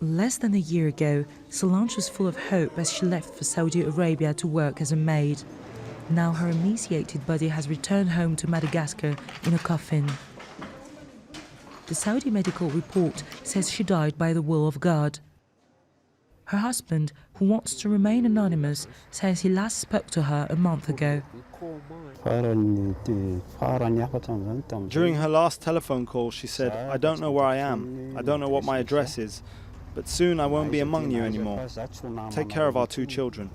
Less than a year ago, Solange was full of hope as she left for Saudi Arabia to work as a maid. Now her emaciated body has returned home to Madagascar in a coffin. The Saudi medical report says she died by the will of God. Her husband, who wants to remain anonymous, says he last spoke to her a month ago. During her last telephone call, she said, "I don't know where I am, I don't know what my address is, but soon I won't be among you anymore. Take care of our 2 children."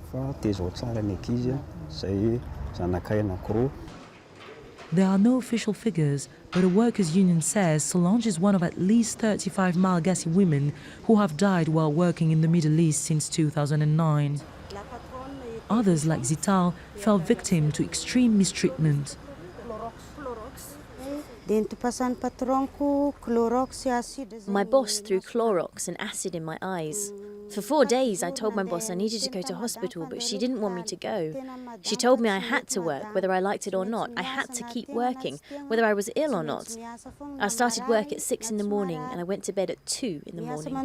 There are no official figures, but a workers' union says Solange is one of at least 35 Malagasy women who have died while working in the Middle East since 2009. Others, like Zital, fell victim to extreme mistreatment. My boss threw Clorox and acid in my eyes. For 4 days, I told my boss I needed to go to hospital, but she didn't want me to go. She told me I had to work, whether I liked it or not. I had to keep working, whether I was ill or not. I started work at 6 in the morning, and I went to bed at 2 in the morning.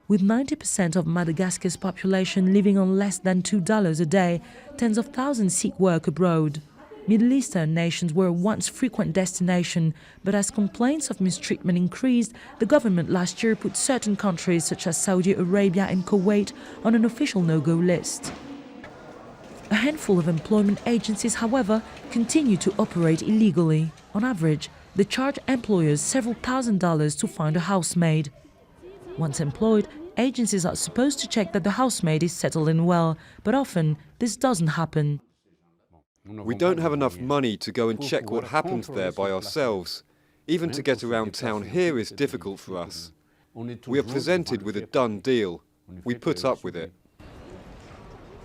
With 90% of Madagascar's population living on less than $2 a day, tens of thousands seek work abroad. Middle Eastern nations were a once frequent destination, but as complaints of mistreatment increased, the government last year put certain countries such as Saudi Arabia and Kuwait on an official no-go list. A handful of employment agencies, however, continue to operate illegally. On average, they charge employers several $1,000s to find a housemaid. Once employed, agencies are supposed to check that the housemaid is settled in well, but often this doesn't happen. We don't have enough money to go and check what happens there by ourselves. Even to get around town here is difficult for us. We are presented with a done deal. We put up with it.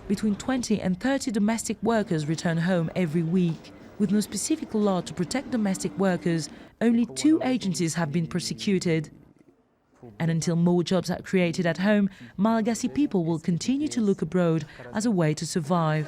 Between 20 and 30 domestic workers return home every week. With no specific law to protect domestic workers, only 2 agencies have been prosecuted. And until more jobs are created at home, Malagasy people will continue to look abroad as a way to survive.